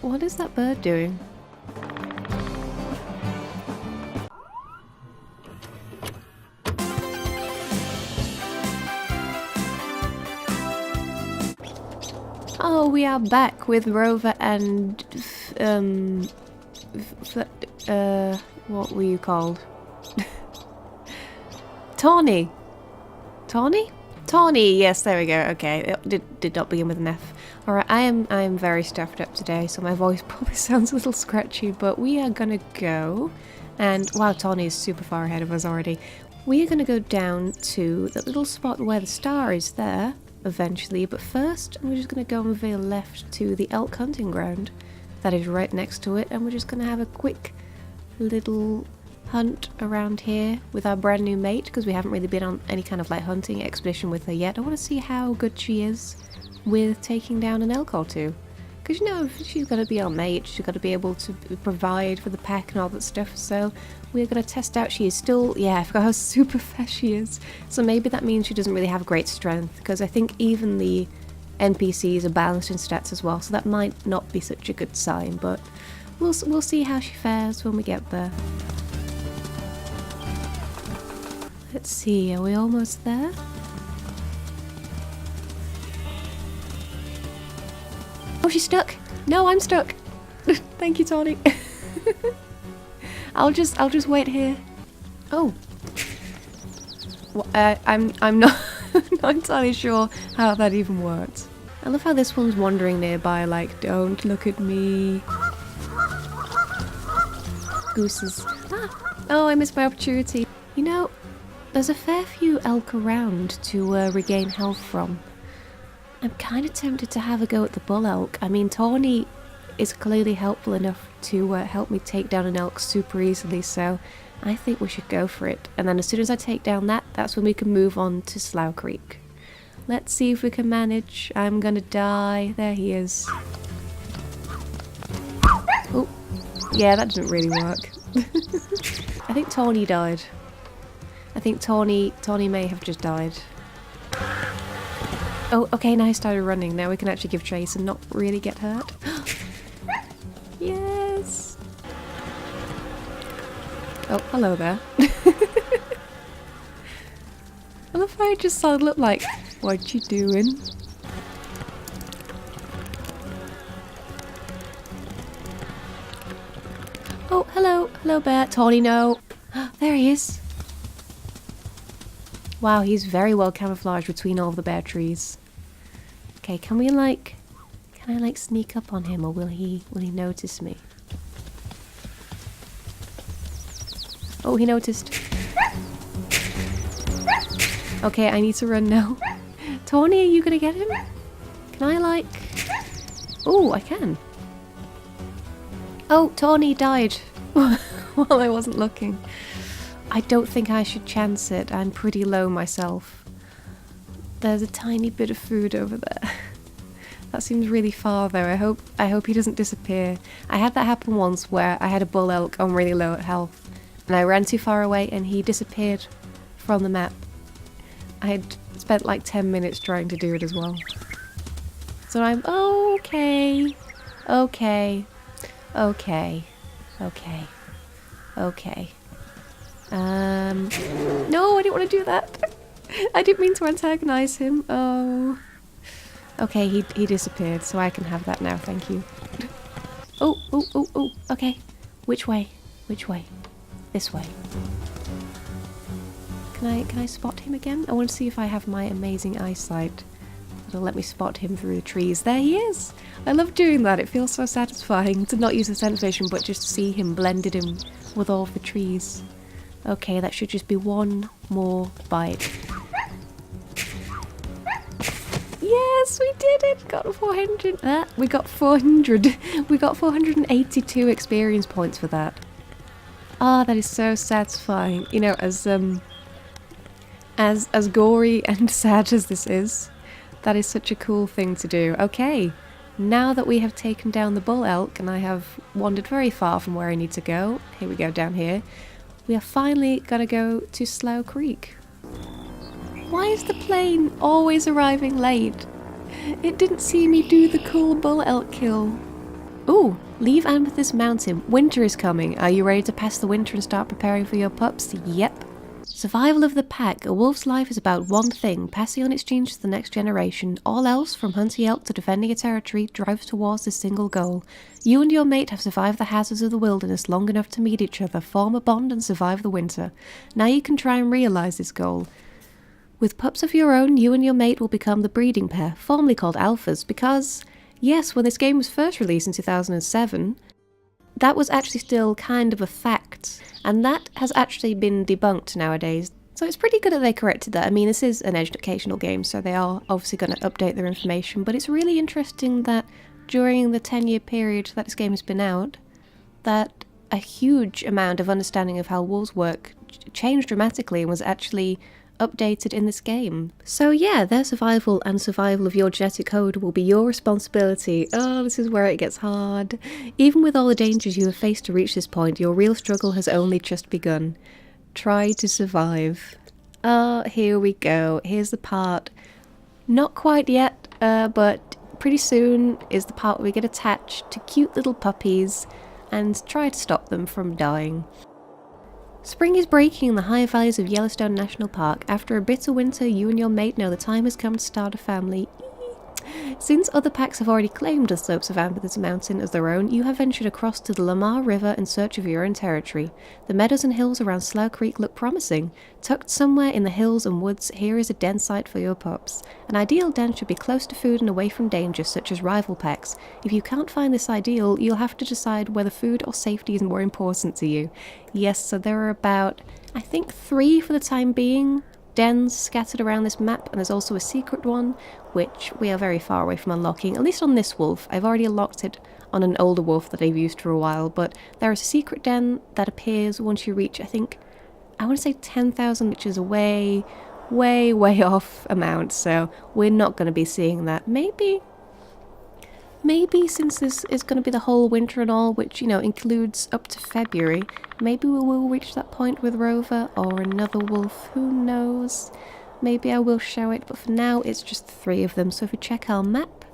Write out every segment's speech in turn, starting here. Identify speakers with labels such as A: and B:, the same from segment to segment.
A: What is that bird doing? Oh, we are back with Rover and what were you called? Tawny. Tawny? Tawny, yes, there we go. Okay, it did not begin with an F. Alright, I am very stuffed up today, so my voice probably sounds a little scratchy, but we are gonna go, and wow, Tawny is super far ahead of us already. We are gonna go down to the little spot where the star is there, eventually, but first we're just gonna go and veer left to the elk hunting ground that is right next to it, and we're just gonna have a quick little hunt around here with our brand new mate, because we haven't really been on any kind of like hunting expedition with her yet. I want to see how good she is with taking down an elk or two, because you know, if she's got to be our mate, she's got to be able to provide for the pack and all that stuff, so we're going to test out. She is still, yeah, I forgot how super fast she is, so maybe that means she doesn't really have great strength, because I think even the NPCs are balanced in stats as well, so that might not be such a good sign, but we'll see how she fares when we get there. Let's see, are we almost there? Oh, she's stuck! No, I'm stuck! Thank you, Tawny. I'll just wait here. Oh. Well, I'm not not entirely sure how that even works. I love how this one's wandering nearby, like, don't look at me. Gooses. Ah! Oh, I missed my opportunity. You know, there's a fair few elk around to regain health from. I'm kind of tempted to have a go at the bull elk. I mean, Tawny is clearly helpful enough to help me take down an elk super easily, so I think we should go for it. And then as soon as I take down that, that's when we can move on to Slough Creek. Let's see if we can manage. I'm gonna die. There he is. Oh, yeah, that didn't really work. I think Tawny died. I think Tawny may have just died. Oh, okay, now he started running. Now we can actually give chase and not really get hurt. Yes! Oh, hello there. I love how I just sort of look like, what you doing? Oh, hello. Hello, bear. Tawny, no. There he is. Wow, he's very well camouflaged between all of the bare trees. Okay, can I like sneak up on him, or will he notice me? Oh, he noticed. Okay, I need to run now. Tawny, are you gonna get him? Can I like... Oh, I can. Oh, Tawny died while I wasn't looking. I don't think I should chance it. I'm pretty low myself. There's a tiny bit of food over there. That seems really far though. I hope he doesn't disappear. I had that happen once where I had a bull elk on really low health and I ran too far away and he disappeared from the map. I had spent like 10 minutes trying to do it as well. So I'm okay. Okay. Okay. Okay. Okay. No, I didn't want to do that. I didn't mean to antagonize him. Oh. Okay, he disappeared, so I can have that now, thank you. Oh, oh, oh, oh, okay. Which way? Which way? This way. Can I spot him again? I want to see if I have my amazing eyesight. It'll let me spot him through the trees. There he is! I love doing that. It feels so satisfying to not use the scent vision, but just to see him blended in with all of the trees. Okay, that should just be one more bite. Yes, we did it! Got 400. We got 400. We got 482 experience points for that. Ah, that is so satisfying. You know, as gory and sad as this is, that is such a cool thing to do. Okay, now that we have taken down the bull elk and I have wandered very far from where I need to go, here we go down here, we are finally gonna go to Slough Creek. Why is the plane always arriving late? It didn't see me do the cool bull elk kill. Ooh, leave Amethyst Mountain. Winter is coming. Are you ready to pass the winter and start preparing for your pups? Yep. Survival of the pack. A wolf's life is about one thing, passing on its genes to the next generation. All else, from hunting elk to defending a territory, drives towards this single goal. You and your mate have survived the hazards of the wilderness long enough to meet each other, form a bond and survive the winter. Now you can try and realise this goal. With pups of your own, you and your mate will become the breeding pair, formerly called alphas, because, yes, when this game was first released in 2007, that was actually still kind of a fact, and that has actually been debunked nowadays. So it's pretty good that they corrected that. I mean, this is an educational game, so they are obviously going to update their information, but it's really interesting that during the 10-year period that this game has been out, that a huge amount of understanding of how wolves work changed dramatically and was actually updated in this game. So yeah, their survival and survival of your genetic code will be your responsibility. Oh, this is where it gets hard. Even with all the dangers you have faced to reach this point, your real struggle has only just begun. Try to survive. Oh, here we go. Here's the part. Not quite yet, but pretty soon is the part where we get attached to cute little puppies and try to stop them from dying. Spring is breaking in the high valleys of Yellowstone National Park. After a bitter winter, you and your mate know the time has come to start a family. Since other packs have already claimed the slopes of Amethyst Mountain as their own, you have ventured across to the Lamar River in search of your own territory. The meadows and hills around Slough Creek look promising. Tucked somewhere in the hills and woods, here is a den site for your pups. An ideal den should be close to food and away from danger, such as rival packs. If you can't find this ideal, you'll have to decide whether food or safety is more important to you. Yes, so there are about, I think, 3 for the time being dens scattered around this map, and there's also a secret one which we are very far away from unlocking, at least on this wolf. I've already unlocked it on an older wolf that I've used for a while, but there is a secret den that appears once you reach, I want to say 10,000, which is a way off amount, so we're not going to be seeing that. Maybe since this is going to be the whole winter and all, which, you know, includes up to February, maybe we will reach that point with Rover or another wolf, who knows. Maybe I will show it, but for now it's just 3 of them. So if we check our map,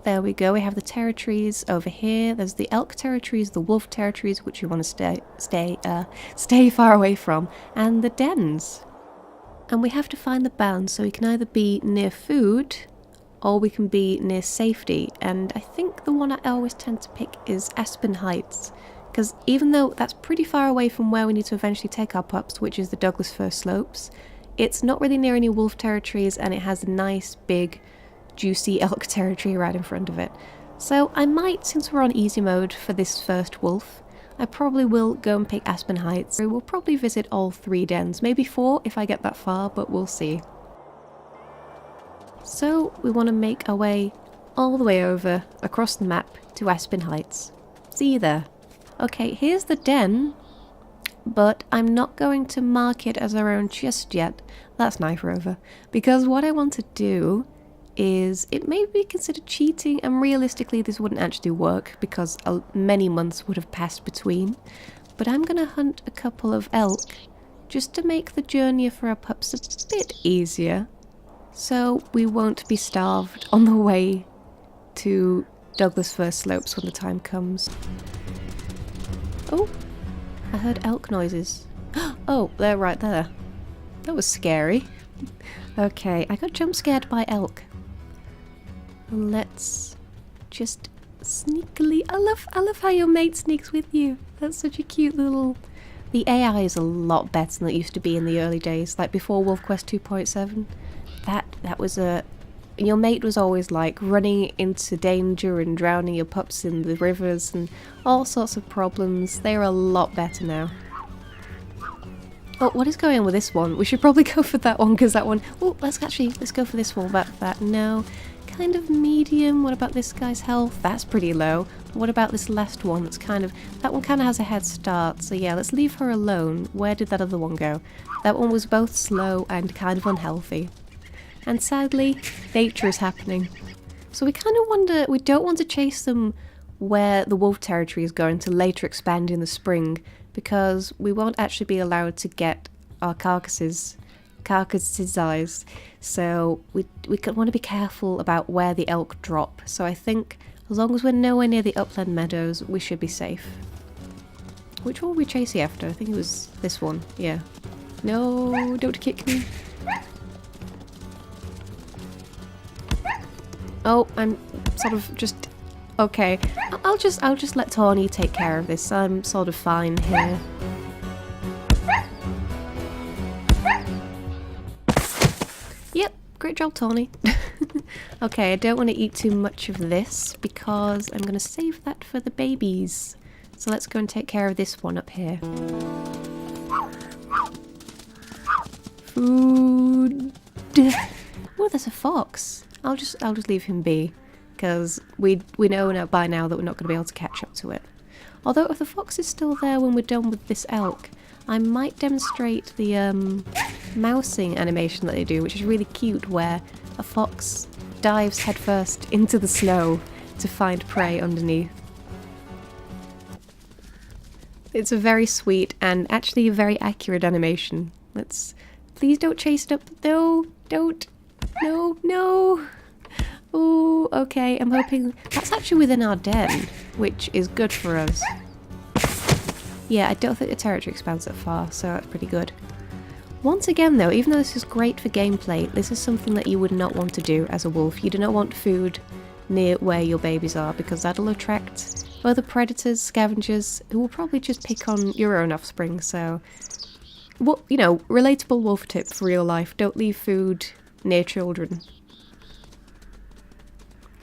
A: there we go, we have the territories over here. There's the elk territories, the wolf territories, which you want to stay far away from, and the dens. And we have to find the balance, so we can either be near food or we can be near safety, and I think the one I always tend to pick is Aspen Heights, because even though that's pretty far away from where we need to eventually take our pups, which is the Douglas Fir Slopes, it's not really near any wolf territories, and it has a nice big juicy elk territory right in front of it. So I might, since we're on easy mode for this first wolf, I probably will go and pick Aspen Heights. We'll probably visit all 3 dens, maybe 4 if I get that far, but we'll see. So we want to make our way all the way over across the map to Aspen Heights. See you there. Okay, here's the den, but I'm not going to mark it as our own just yet. That's Knife Rover. Because what I want to do is, it may be considered cheating, and realistically this wouldn't actually work because many months would have passed between. But I'm going to hunt a couple of elk just to make the journey for our pups a bit easier, so we won't be starved on the way to Douglas Fir Slopes when the time comes. Oh, I heard elk noises. Oh, they're right there. That was scary. Okay, I got jump scared by elk. Let's just sneakily... I love how your mate sneaks with you. That's such a cute little... The AI is a lot better than it used to be in the early days, like before WolfQuest 2.7. That was a... Your mate was always like running into danger and drowning your pups in the rivers and all sorts of problems. They're a lot better now. Oh, what is going on with this one? We should probably go for that one, because that one... Oh, let's go for this one. That, no. Kind of medium. What about this guy's health? That's pretty low. What about this last one? That's kind of... That one kind of has a head start. So yeah, let's leave her alone. Where did that other one go? That one was both slow and kind of unhealthy. And sadly, nature is happening. So we kind of wonder, we don't want to chase them where the wolf territory is going to later expand in the spring, because we won't actually be allowed to get our carcassized. So we want to be careful about where the elk drop. So I think As long as we're nowhere near the upland meadows, we should be safe. Which one were we chasing after? I think it was this one. Yeah. No, don't kick me. Oh, I'm sort of just... Okay. I'll just let Tawny take care of this. I'm sort of fine here. Yep, great job, Tawny. Okay, I don't want to eat too much of this because I'm going to save that for the babies. So let's go and take care of this one up here. Food. Oh, there's a fox. I'll just leave him be because we know now by now that we're not going to be able to catch up to it. Although if the fox is still there when we're done with this elk, I might demonstrate the mousing animation that they do, which is really cute, where a fox dives headfirst into the snow to find prey underneath. It's a very sweet and actually a very accurate animation. Let's... Please don't chase it up. No, don't. No, no. Oh, okay. I'm hoping... That's actually within our den, which is good for us. Yeah, I don't think the territory expands that far, so that's pretty good. Once again though, even though this is great for gameplay, this is something that you would not want to do as a wolf. You do not want food near where your babies are, because that'll attract other predators, scavengers, who will probably just pick on your own offspring, so... Well, you know, relatable wolf tip for real life, don't leave food near children.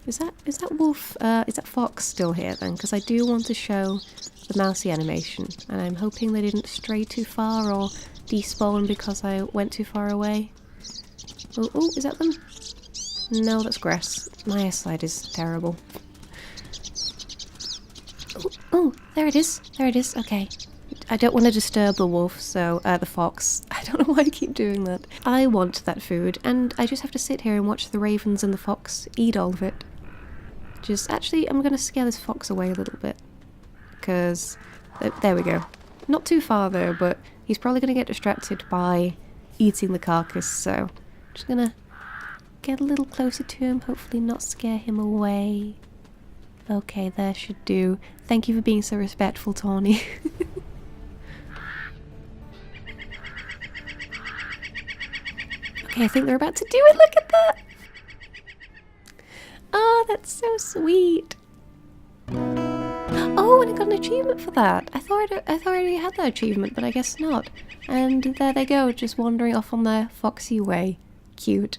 A: Is that wolf, is that fox still here then? Because I do want to show the mousy animation, and I'm hoping they didn't stray too far or despawn because I went too far away. Oh, oh, is that them? No, that's grass. My eyesight is terrible. Oh, oh, there it is. There it is. Okay. I don't want to disturb the wolf, so, the fox. I don't know why I keep doing that. I want that food, and I just have to sit here and watch the ravens and the fox eat all of it. Actually, I'm going to scare this fox away a little bit. Because, there we go. Not too far though, but he's probably going to get distracted by eating the carcass, so I'm just going to get a little closer to him, hopefully not scare him away. Okay, there should do. Thank you for being so respectful, Tawny. Okay, I think they're about to do it, look at that! Oh, that's so sweet! Oh, and I got an achievement for that. I thought I already had that achievement, but I guess not. And there they go, just wandering off on their foxy way. Cute.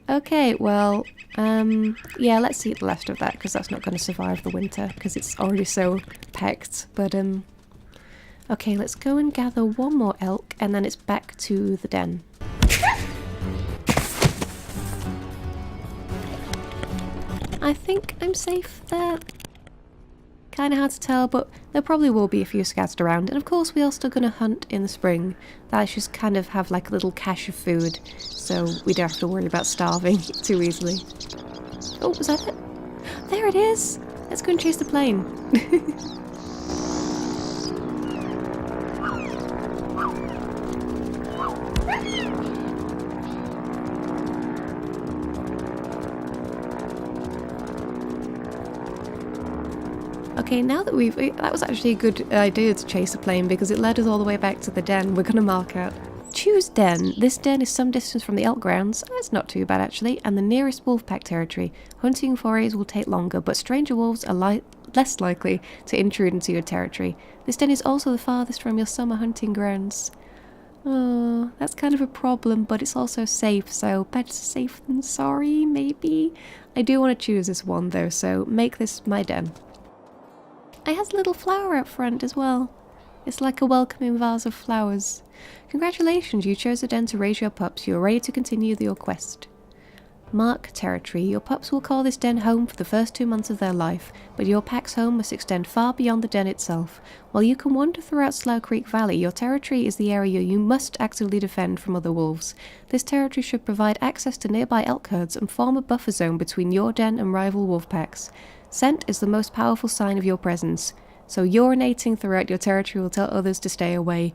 A: Okay, well, yeah, let's eat the rest of that, because that's not going to survive the winter, because it's already so packed. But, okay, let's go and gather one more elk, and then it's back to the den. I think I'm safe there. Kinda hard to tell, but there probably will be a few scattered around. And of course we are still gonna hunt in the spring. That's just kind of have like a little cache of food, so we don't have to worry about starving too easily. Oh, was that it? There it is! Let's go and chase the plane. Okay, now that that was actually a good idea to chase a plane because it led us all the way back to the den. We're going to mark out. Choose den. This den is some distance from the elk grounds. That's not too bad actually. And the nearest wolf pack territory. Hunting forays will take longer, but stranger wolves are less likely to intrude into your territory. This den is also the farthest from your summer hunting grounds. Oh, that's kind of a problem, but it's also safe, so better safe than sorry, maybe? I do want to choose this one though, so make this my den. It has a little flower out front as well. It's like a welcoming vase of flowers. Congratulations, you chose a den to raise your pups. You are ready to continue your quest. Mark territory. Your pups will call this den home for the first 2 months of their life, but your pack's home must extend far beyond the den itself. While you can wander throughout Slough Creek Valley, your territory is the area you must actively defend from other wolves. This territory should provide access to nearby elk herds and form a buffer zone between your den and rival wolf packs. Scent is the most powerful sign of your presence, so urinating throughout your territory will tell others to stay away.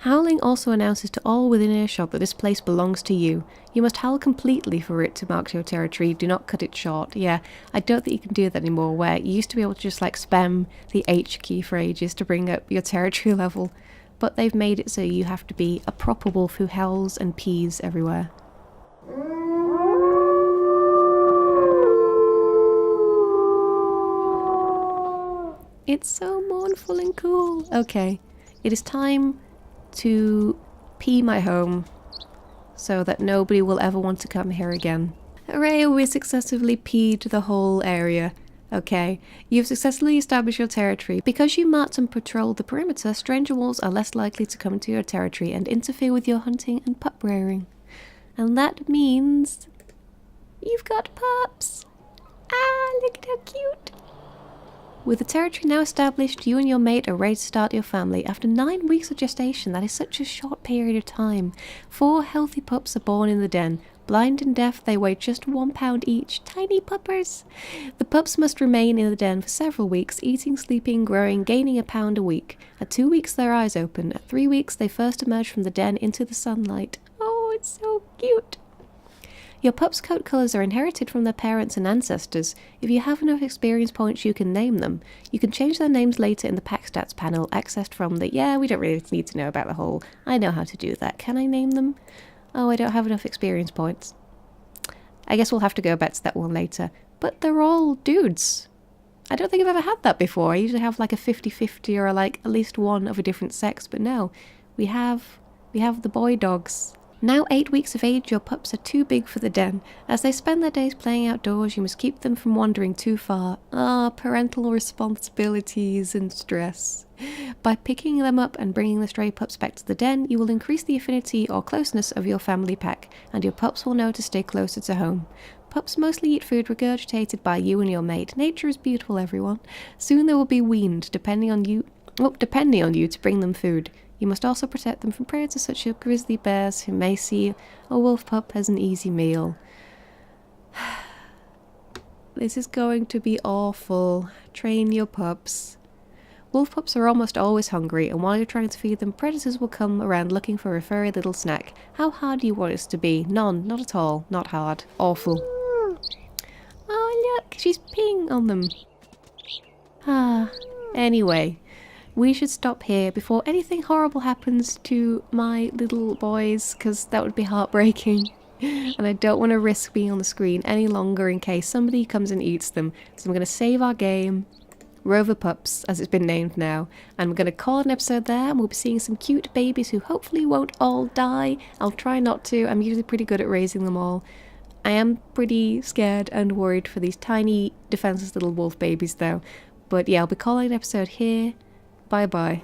A: Howling also announces to all within earshot that this place belongs to you. You must howl completely for it to mark your territory. Do not cut it short. Yeah, I don't think you can do that anymore, where you used to be able to just like spam the H key for ages to bring up your territory level. But they've made it so you have to be a proper wolf who howls and pees everywhere. It's so mournful and cool. Okay, it is time to pee my home so that nobody will ever want to come here again. Hooray, we successfully peed the whole area. Okay, you've successfully established your territory. Because you marked and patrolled the perimeter, stranger wolves are less likely to come into your territory and interfere with your hunting and pup rearing. And that means you've got pups. Ah, look at how cute. With the territory now established, you and your mate are ready to start your family. After 9 weeks of gestation, that is such a short period of time. 4 healthy pups are born in the den. Blind and deaf, they weigh just 1 pound each. Tiny puppers! The pups must remain in the den for several weeks, eating, sleeping, growing, gaining a pound a week. At 2 weeks, their eyes open. At 3 weeks, they first emerge from the den into the sunlight. Oh, it's so cute! Your pup's coat colours are inherited from their parents and ancestors. If you have enough experience points, you can name them. You can change their names later in the pack stats panel, accessed from the... Yeah, we don't really need to know about the whole... I know how to do that. Can I name them? Oh, I don't have enough experience points. I guess we'll have to go back to that one later. But they're all dudes. I don't think I've ever had that before. I usually have like a 50-50 or like at least one of a different sex, but no. We have the boy dogs. Now 8 weeks of age, your pups are too big for the den. As they spend their days playing outdoors, you must keep them from wandering too far. Parental responsibilities and stress. By picking them up and bringing the stray pups back to the den, you will increase the affinity or closeness of your family pack, and your pups will know to stay closer to home. Pups mostly eat food regurgitated by you and your mate. Nature is beautiful, everyone. Soon they will be weaned, depending on you to bring them food. You must also protect them from predators such as grizzly bears who may see a wolf pup as an easy meal. This is going to be awful. Train your pups. Wolf pups are almost always hungry, and while you're trying to feed them, predators will come around looking for a furry little snack. How hard do you want this to be? None. Not at all. Not hard. Awful. Oh, look. She's peeing on them. Anyway. We should stop here before anything horrible happens to my little boys, because that would be heartbreaking. And I don't want to risk being on the screen any longer in case somebody comes and eats them. So I'm going to save our game, Rover Pups, as it's been named now. And we're going to call it an episode there, and we'll be seeing some cute babies who hopefully won't all die. I'll try not to. I'm usually pretty good at raising them all. I am pretty scared and worried for these tiny, defenseless little wolf babies though. But yeah, I'll be calling an episode here. Bye-bye.